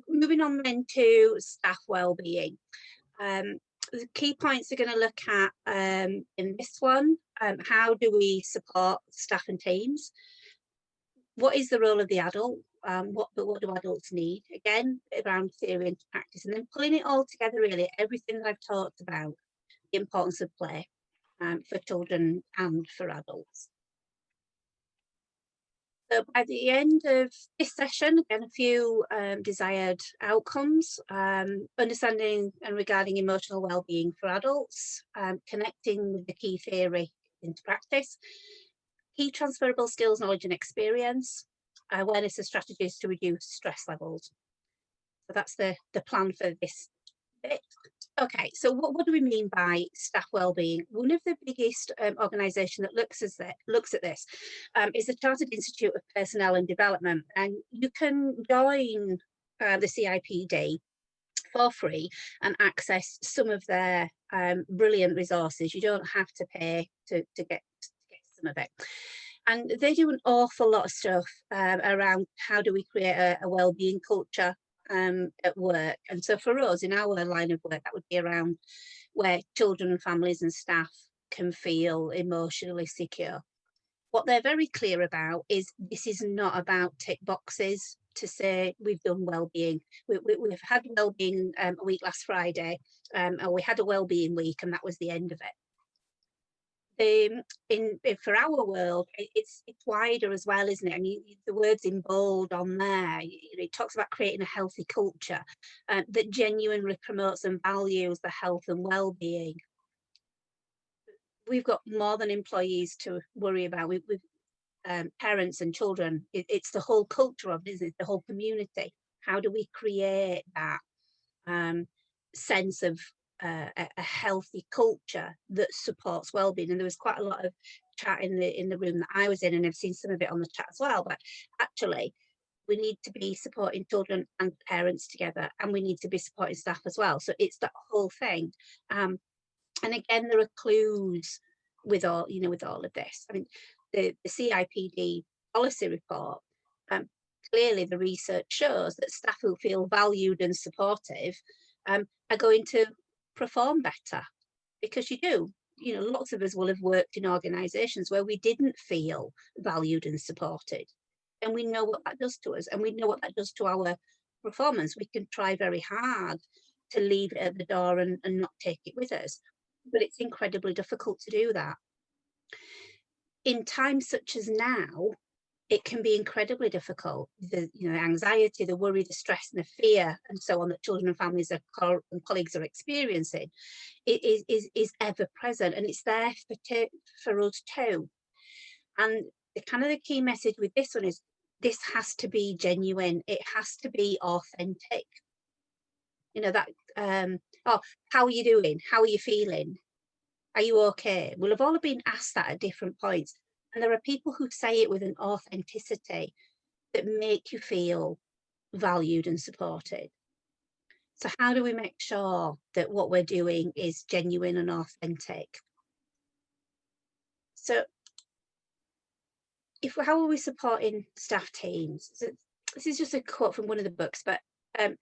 moving on then to staff wellbeing. The key points we're going to look at in this one, how do we support staff and teams? What is the role of the adult? What do adults need? Again, around theory into practice, and then pulling it all together, really, everything that I've talked about, the importance of play for children and for adults. So by the end of this session, again, a few desired outcomes, understanding and regarding emotional well-being for adults, connecting with the key theory into practice, key transferable skills, knowledge and experience, awareness of strategies to reduce stress levels. So that's the plan for this bit. Okay, so what do we mean by staff wellbeing? One of the biggest organisations that looks at this is the Chartered Institute of Personnel and Development, and you can join the CIPD for free and access some of their brilliant resources. You don't have to pay to get some of it. And they do an awful lot of stuff around how do we create a wellbeing culture at work. And so for us, in our line of work, that would be around where children and families and staff can feel emotionally secure. What they're very clear about is this is not about tick boxes to say we've done wellbeing. We've had wellbeing a week last Friday, and we had a wellbeing week, and that was the end of it. For our world, it's wider as well, isn't it? And the words in bold on there, it talks about creating a healthy culture that genuinely promotes and values the health and well-being. We've got more than employees to worry about. We've parents and children. It's the whole culture of it, isn't it? The whole community. How do we create that sense of a healthy culture that supports well-being? And there was quite a lot of chat in the room that I was in, and I've seen some of it on the chat as well. But actually, we need to be supporting children and parents together, and we need to be supporting staff as well. So it's that whole thing. And again, there are clues with all of this. I mean, the CIPD policy report. Clearly, the research shows that staff who feel valued and supportive are going to perform better, because lots of us will have worked in organisations where we didn't feel valued and supported, and we know what that does to us, and we know what that does to our performance. We can try very hard to leave it at the door and not take it with us, but it's incredibly difficult to do that. In times such as now, it can be incredibly difficult. The anxiety, the worry, the stress and the fear and so on that children and families and colleagues are experiencing, it is ever present, and it's there for us too. And the key message with this one is this has to be genuine. It has to be authentic. How are you doing? How are you feeling? Are you okay? We'll have all been asked that at different points. And there are people who say it with an authenticity that make you feel valued and supported. So how do we make sure that what we're doing is genuine and authentic? So how are we supporting staff teams? So this is just a quote from one of the books, but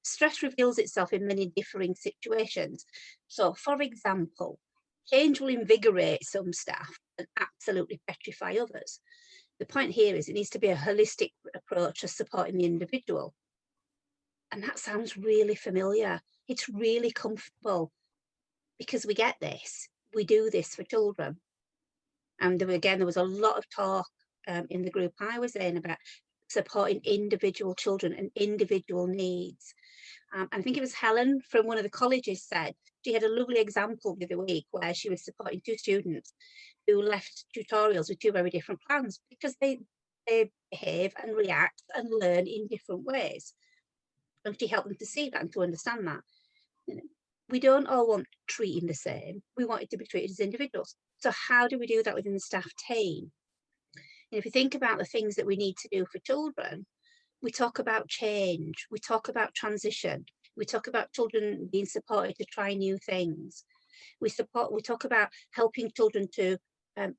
stress reveals itself in many differing situations. So, for example, change will invigorate some staff and absolutely petrify others. The point here is it needs to be a holistic approach to supporting the individual. And that sounds really familiar. It's really comfortable because we get this. We do this for children. And there was a lot of talk in the group I was in about supporting individual children and individual needs. I think it was Helen from one of the colleges said she had a lovely example the other week where she was supporting two students who left tutorials with two very different plans because they behave and react and learn in different ways. And she helped them to see that and to understand that. We don't all want treating the same. We want it to be treated as individuals. So how do we do that within the staff team? And if you think about the things that we need to do for children, we talk about change, we talk about transition, we talk about children being supported to try new things. We talk about helping children to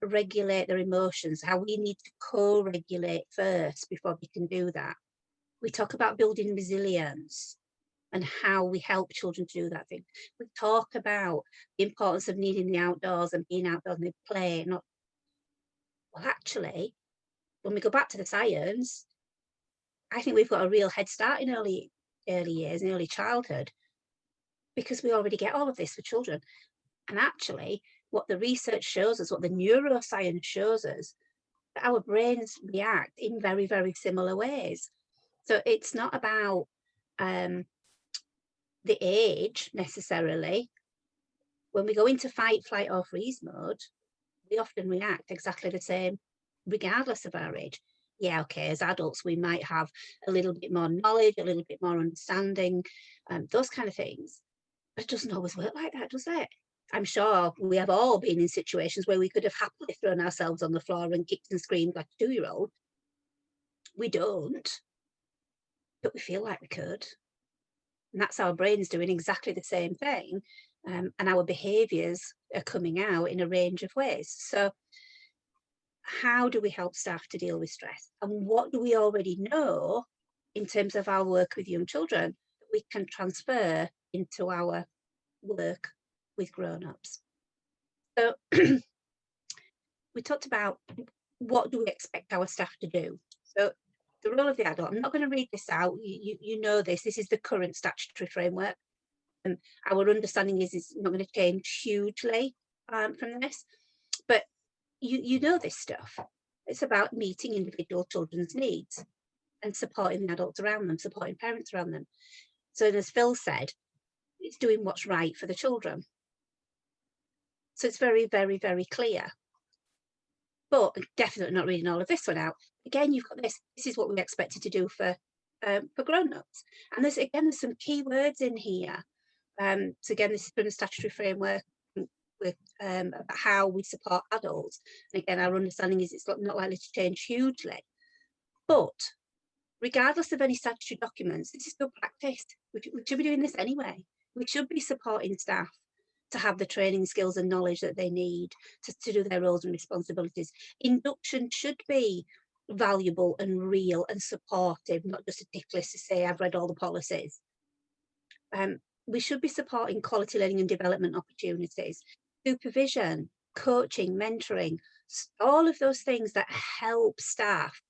regulate their emotions, how we need to co-regulate first before we can do that. We talk about building resilience and how we help children to do that thing. We talk about the importance of needing the outdoors and being outdoors and they play. Not well, actually, when we go back to the science, I think we've got a real head start in early years, in early childhood, because we already get all of this for children. And actually, what the research shows us, what the neuroscience shows us, that our brains react in very, very similar ways. So it's not about the age necessarily. When we go into fight, flight, or freeze mode, we often react exactly the same, regardless of our age. Yeah, okay, as adults, we might have a little bit more knowledge, a little bit more understanding, those kind of things. But it doesn't always work like that, does it? I'm sure we have all been in situations where we could have happily thrown ourselves on the floor and kicked and screamed like a 2-year-old. We don't, but we feel like we could. And that's our brains doing exactly the same thing. And our behaviours are coming out in a range of ways. So how do we help staff to deal with stress? And what do we already know in terms of our work with young children that we can transfer into our work with grown-ups? So we talked about what do we expect our staff to do. So the role of the adult, I'm not going to read this out. You know this is the current statutory framework. And our understanding is it's not going to change hugely from this. But you know this stuff. It's about meeting individual children's needs and supporting the adults around them, supporting parents around them. So as Phil said, it's doing what's right for the children. So it's very, very, very clear. But definitely not reading all of this one out. Again, you've got this. This is what we expected to do for grown-ups. And there's some key words in here. So again, this is from the statutory framework with about how we support adults. And again, our understanding is it's not likely to change hugely. But regardless of any statutory documents, this is good practice. We should be doing this anyway. We should be supporting staff to have the training skills and knowledge that they need to do their roles and responsibilities. Induction should be valuable and real and supportive, not just a tick list to say, I've read all the policies. We should be supporting quality learning and development opportunities, supervision, coaching, mentoring, all of those things that help staff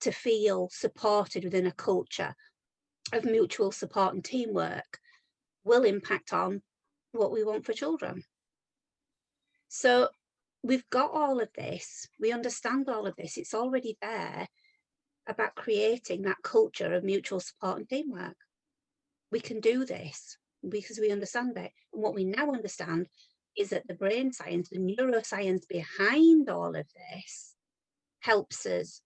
to feel supported within a culture of mutual support and teamwork will impact on what we want for children. So we've got all of this, we understand all of this, it's already there about creating that culture of mutual support and teamwork. We can do this because we understand it. And what we now understand is that the brain science, the neuroscience behind all of this helps us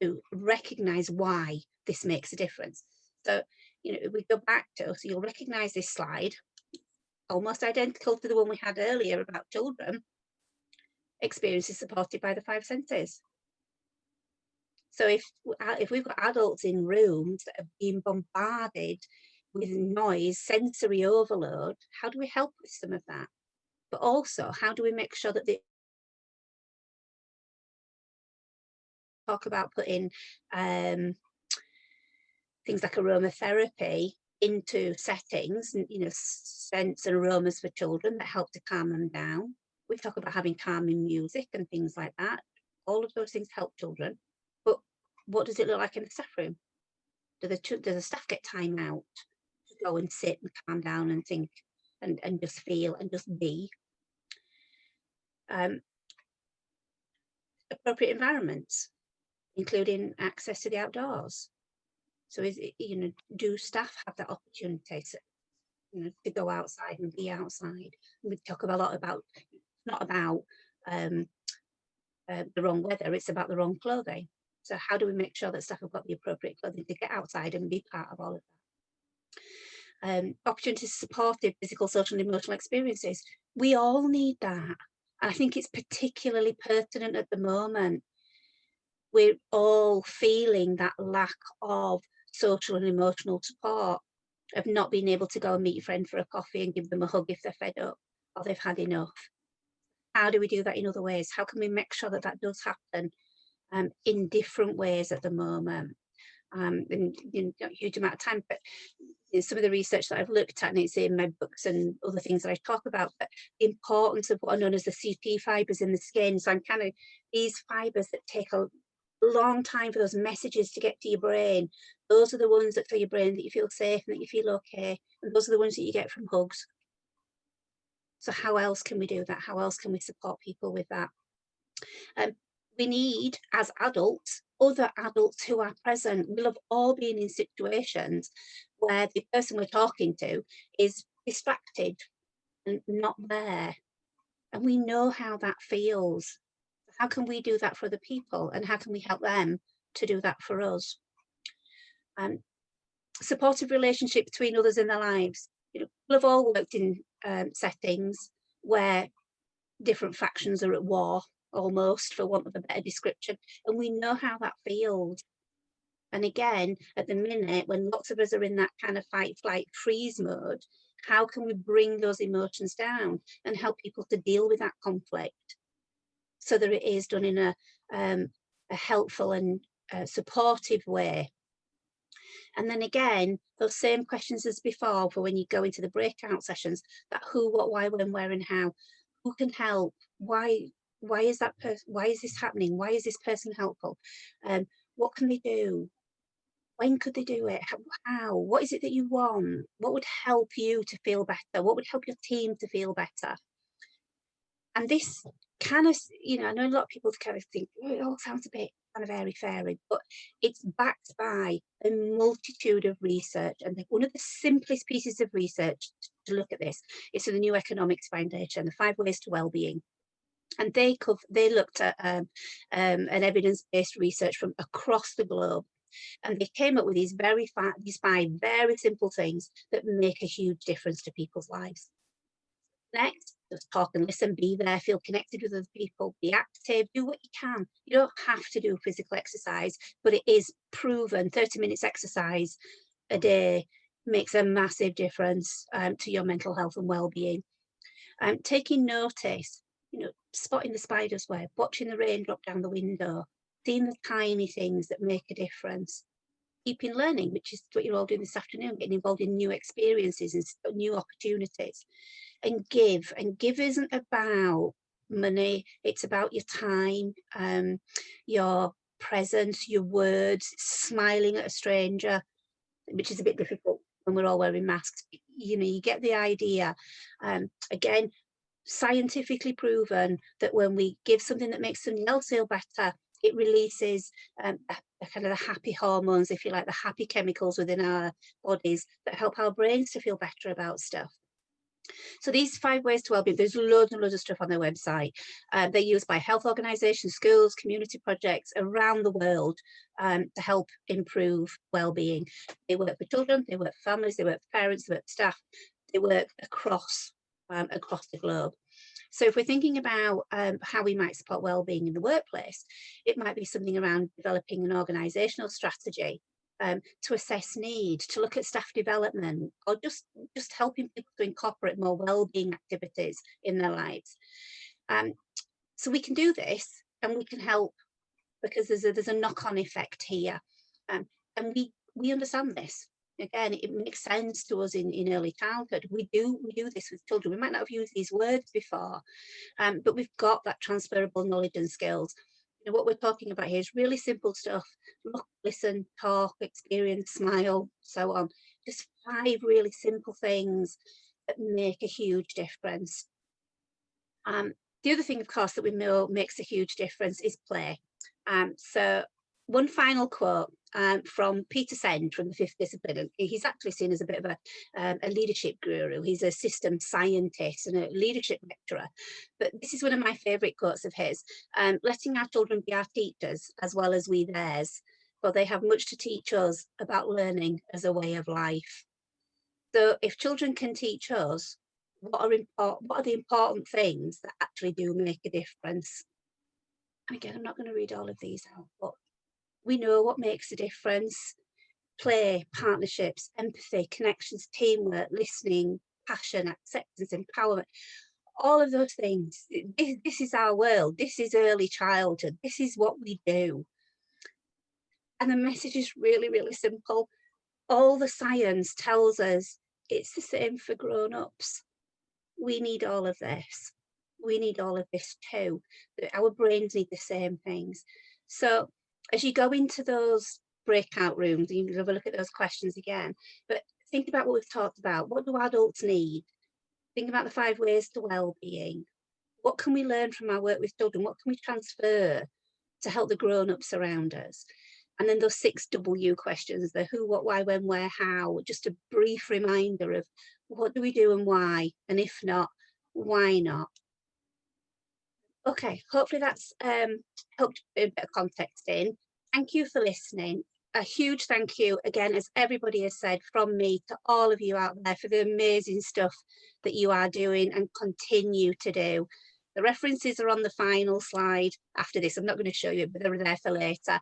to recognize why this makes a difference. So, if we go back to, so you'll recognize this slide, almost identical to the one we had earlier about children. Experience is supported by the 5 senses. So if we've got adults in rooms that are being bombarded with noise, sensory overload, how do we help with some of that? But also, how do we make sure that they talk about putting things like aromatherapy into settings, scents and aromas for children that help to calm them down. We talk about having calming music and things like that. All of those things help children. But what does it look like in the staff room? Do the staff get time out to go and sit and calm down and think and just feel and just be? Appropriate environments, including access to the outdoors. So do staff have that opportunity to go outside and be outside? And we talk a lot about, not about the wrong weather, it's about the wrong clothing. So how do we make sure that staff have got the appropriate clothing to get outside and be part of all of that? Opportunities to supportive physical, social and emotional experiences. We all need that. And I think it's particularly pertinent at the moment. We're all feeling that lack of social and emotional support, of not being able to go and meet your friend for a coffee and give them a hug if they're fed up or they've had enough. How do we do that in other ways? How can we make sure that that does happen in different ways at the moment? and not a huge amount of time, but some of the research that I've looked at, and it's in my books and other things that I talk about, but the importance of what are known as the CP fibres in the skin. So I'm kind of these fibres that take a long time for those messages to get to your brain. Those are the ones that tell your brain that you feel safe and that you feel okay. And those are the ones that you get from hugs. So how else can we do that? How else can we support people with that? We need, as adults, other adults who are present. We'll have all been in situations where the person we're talking to is distracted and not there. And we know how that feels. How can we do that for other people? And how can we help them to do that for us? Supportive relationship between others in their lives. People have all worked in settings where different factions are at war, almost, for want of a better description, and we know how that feels. And again, at the minute, when lots of us are in that kind of fight, flight, freeze mode, how can we bring those emotions down and help people to deal with that conflict so that it is done in a helpful and supportive way? And then again, those same questions as before for when you go into the breakout sessions, that who, what, why, when, where, and how. Who can help? Why is that person? Why is this happening? Why is this person helpful? What can they do? When could they do it? How? What is it that you want? What would help you to feel better? What would help your team to feel better? And this kind of, I know a lot of people kind of think, oh, it all sounds a bit kind of airy-fairy, but it's backed by a multitude of research. And one of the simplest pieces of research to look at this is from the New Economics Foundation, the 5 Ways to Wellbeing. And they looked at an evidence-based research from across the globe. And they came up with these 5 very simple things that make a huge difference to people's lives. Next, just talk and listen, be there, feel connected with other people, be active, do what you can. You don't have to do physical exercise, but it is proven 30 minutes exercise a day makes a massive difference to your mental health and well-being. Taking notice, spotting the spider's web, watching the rain drop down the window, seeing the tiny things that make a difference. Keeping learning, which is what you're all doing this afternoon, getting involved in new experiences and new opportunities. And give isn't about money, it's about your time, your presence, your words, smiling at a stranger, which is a bit difficult when we're all wearing masks. You get the idea. Again, scientifically proven that when we give something that makes somebody else feel better, it releases kind of the happy hormones, if you like, the happy chemicals within our bodies that help our brains to feel better about stuff. So these 5 ways to wellbeing, there's loads and loads of stuff on their website. They're used by health organisations, schools, community projects around the world to help improve wellbeing. They work for children, they work for families, they work for parents, they work for staff, they work across the globe. So if we're thinking about how we might support wellbeing in the workplace, it might be something around developing an organisational strategy to assess need, to look at staff development, or just helping people to incorporate more wellbeing activities in their lives. So we can do this, and we can help because there's a knock-on effect here, and we understand this. Again, it makes sense to us in early childhood. We do this with children. We might not have used these words before, but we've got that transferable knowledge and skills. What we're talking about here is really simple stuff. Look, listen, talk, experience, smile, so on. Just 5 really simple things that make a huge difference. The other thing, of course, that we know makes a huge difference is play. So one final quote from Peter Send from the 5th Discipline. He's actually seen as a bit of a leadership guru. He's a systems scientist and a leadership lecturer. But this is one of my favourite quotes of his. Letting our children be our teachers as well as we theirs, for they have much to teach us about learning as a way of life. So if children can teach us, what are the important things that actually do make a difference? And again, I'm not going to read all of these out, but we know what makes a difference. Play, partnerships, empathy, connections, teamwork, listening, passion, acceptance, empowerment, all of those things. This is our world. This is early childhood. This is what we do. And the message is really, really simple. All the science tells us it's the same for grown-ups. We need all of this. We need all of this too. Our brains need the same things. So as you go into those breakout rooms, you can have a look at those questions again. But think about what we've talked about. What do adults need? Think about the 5 ways to well-being. What can we learn from our work with children? What can we transfer to help the grown-ups around us? And then those 6 W questions, the who, what, why, when, where, how, just a brief reminder of what do we do and why? And if not, why not? Okay, hopefully that's helped a bit of context in. Thank you for listening. A huge thank you again, as everybody has said, from me to all of you out there for the amazing stuff that you are doing and continue to do. The references are on the final slide after this. I'm not going to show you, but they're there for later.